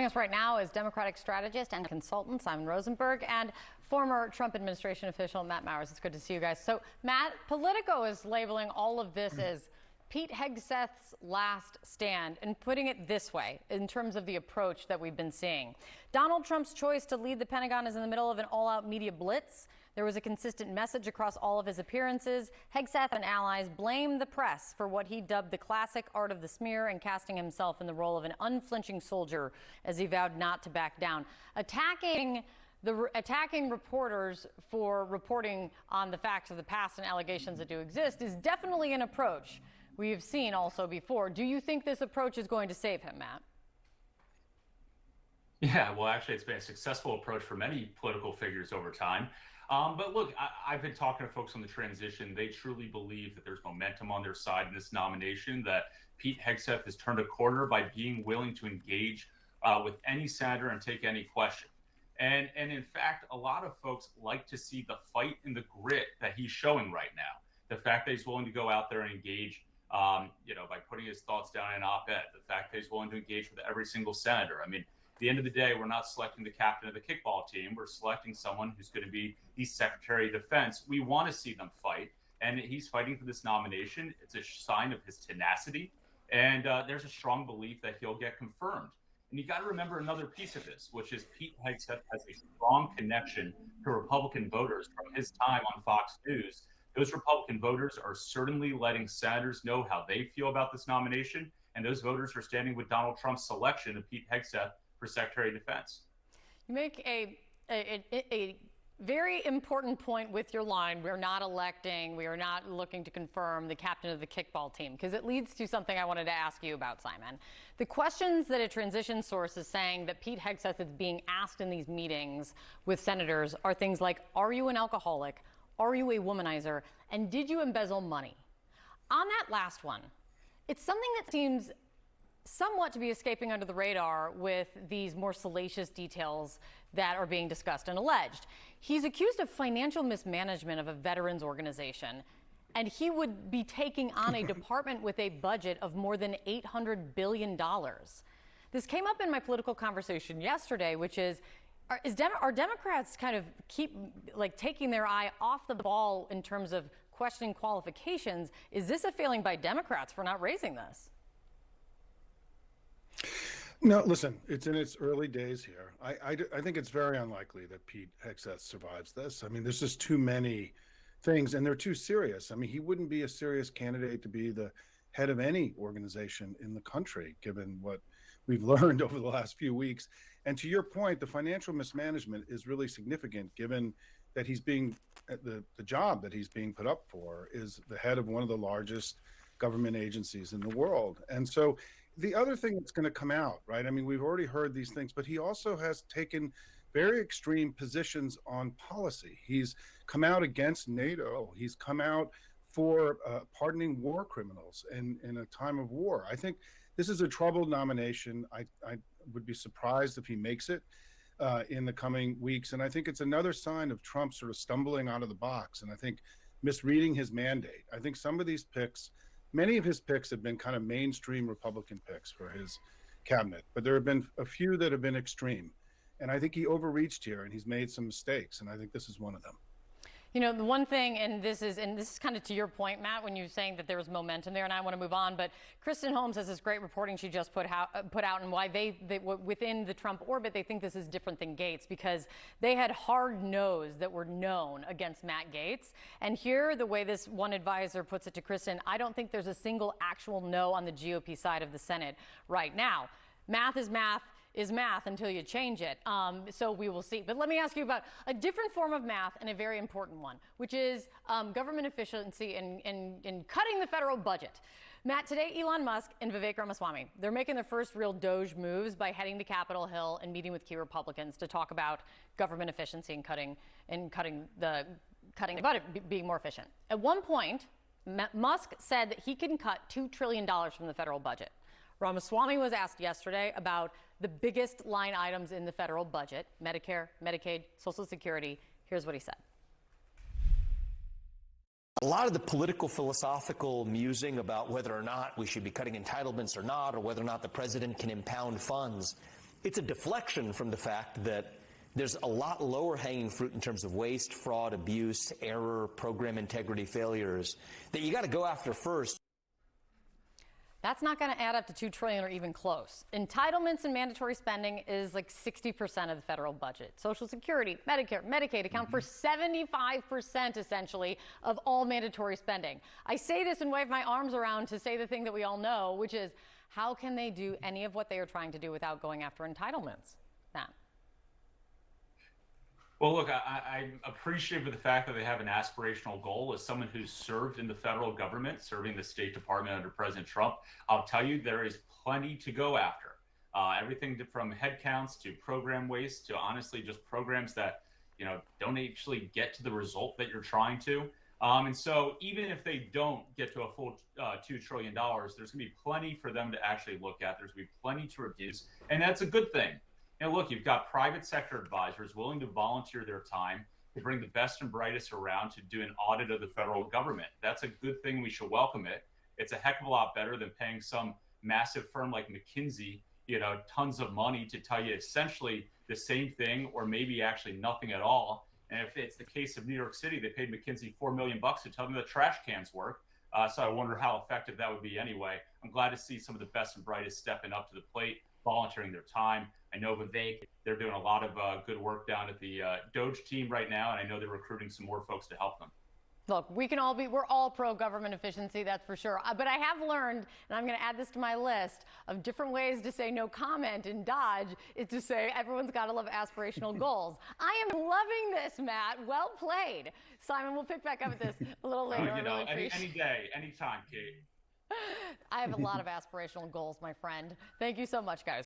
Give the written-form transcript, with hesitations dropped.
Joining us right now is Democratic strategist and consultant Simon Rosenberg and former Trump administration official Matt Mowers. It's good to see you guys. So, Matt, Politico is labeling all of this as Pete Hegseth's last stand and putting it this way in terms of the approach that we've been seeing. Donald Trump's choice to lead the Pentagon is in the middle of an all-out media blitz. There was a consistent message across all of his appearances. Hegseth and allies blame the press for what he dubbed the classic art of the smear and casting himself in the role of an unflinching soldier as he vowed not to back down. Attacking reporters for reporting on the facts of the past and allegations that do exist is definitely an approach we've seen also before. Do you think this approach is going to save him, Matt? Yeah, well, actually, it's been a successful approach for many political figures over time. But look, I've been talking to folks on the transition. They truly believe that there's momentum on their side in this nomination, that Pete Hegseth has turned a corner by being willing to engage with any senator and take any question. And in fact, a lot of folks like to see the fight and the grit that he's showing right now. The fact that he's willing to go out there and engage, by putting his thoughts down in an op-ed. The fact that he's willing to engage with every single senator. I mean, at the end of the day, we're not selecting the captain of the kickball team. We're selecting someone who's going to be the Secretary of Defense. We want to see them fight, and he's fighting for this nomination. It's a sign of his tenacity, and there's a strong belief that he'll get confirmed. And you got to remember another piece of this, which is Pete Hegseth has a strong connection to Republican voters from his time on Fox News. Those Republican voters are certainly letting senators know how they feel about this nomination, and those voters are standing with Donald Trump's selection of Pete Hegseth for Secretary of Defense. You make a very important point with your line. We are not looking to confirm the captain of the kickball team, because it leads to something I wanted to ask you about, Simon. The questions that a transition source is saying that Pete Hegseth is being asked in these meetings with senators are things like, are you an alcoholic? Are you a womanizer? And did you embezzle money? On that last one, it's something that seems somewhat to be escaping under the radar with these more salacious details that are being discussed and alleged. He's accused of financial mismanagement of a veterans organization, and he would be taking on a department with a budget of more than $800 billion. This came up in my political conversation yesterday, which is, are Democrats kind of keep taking their eye off the ball in terms of questioning qualifications? Is this a failing by Democrats for not raising this? No, listen, it's in its early days here. I think it's very unlikely that Pete Hegseth survives this. I mean, there's just too many things, and they're too serious. I mean, he wouldn't be a serious candidate to be the head of any organization in the country, given what we've learned over the last few weeks. And to your point, the financial mismanagement is really significant, given that he's being the job that he's being put up for is the head of one of the largest government agencies in the world. And so the other thing that's going to come out, right? I mean, we've already heard these things, but he also has taken very extreme positions on policy. He's come out against NATO. He's come out for pardoning war criminals in a time of war. I think this is a troubled nomination. I would be surprised if he makes it in the coming weeks. And I think it's another sign of Trump sort of stumbling out of the box, and I think misreading his mandate. I think some of these picks, many of his picks have been kind of mainstream Republican picks for his cabinet, but there have been a few that have been extreme. And I think he overreached here, and he's made some mistakes, and I think this is one of them. You know, the one thing, and this is kind of to your point, Matt, when you're saying that there was momentum there, and I want to move on, but Kristen Holmes has this great reporting she just put out, and why they within the Trump orbit, they think this is different than Gates, because they had hard no's that were known against Matt Gaetz. And here, the way this one advisor puts it to Kristen, I don't think there's a single actual no on the GOP side of the Senate right now. Math is math until you change it. So we will see. But let me ask you about a different form of math and a very important one, which is government efficiency and cutting the federal budget. Matt, today Elon Musk and Vivek Ramaswamy, they're making their first real Doge moves by heading to Capitol Hill and meeting with key Republicans to talk about government efficiency and cutting the budget, being more efficient. At one point, Musk said that he can cut $2 trillion from the federal budget. Ramaswamy was asked yesterday about the biggest line items in the federal budget: Medicare, Medicaid, Social Security. Here's what he said. A lot of the political philosophical musing about whether or not we should be cutting entitlements or not, or whether or not the president can impound funds, It's a deflection from the fact that there's a lot lower hanging fruit in terms of waste, fraud, abuse, error, program integrity failures that you got to go after first. That's not going to add up to $2 trillion or even close. Entitlements and mandatory spending is like 60% of the federal budget. Social Security, Medicare, Medicaid account for 75% essentially of all mandatory spending. I say this and wave my arms around to say the thing that we all know, which is how can they do any of what they are trying to do without going after entitlements? Matt. Well, look, I'm appreciative of the fact that they have an aspirational goal. As someone who's served in the federal government, serving the State Department under President Trump, I'll tell you there is plenty to go after. Everything from headcounts to program waste to honestly just programs that don't actually get to the result that you're trying to. And so even if they don't get to a full $2 trillion, there's going to be plenty for them to actually look at. There's going to be plenty to reduce, and that's a good thing. Look, you've got private sector advisors willing to volunteer their time to bring the best and brightest around to do an audit of the federal government. That's a good thing. We should welcome it. It's a heck of a lot better than paying some massive firm like McKinsey, tons of money to tell you essentially the same thing or maybe actually nothing at all. And if it's the case of New York City, they paid McKinsey $4 million to tell them the trash cans work. So I wonder how effective that would be anyway. I'm glad to see some of the best and brightest stepping up to the plate, volunteering their time. I know Vivek, they're doing a lot of good work down at the Doge team right now, and I know they're recruiting some more folks to help them. Look, we're all pro-government efficiency, that's for sure. But I have learned, and I'm going to add this to my list, of different ways to say no comment in Dodge is to say everyone's got to love aspirational goals. I am loving this, Matt. Well played. Simon, we'll pick back up at this a little later. Any day, anytime, Kate. I have a lot of aspirational goals, my friend. Thank you so much, guys.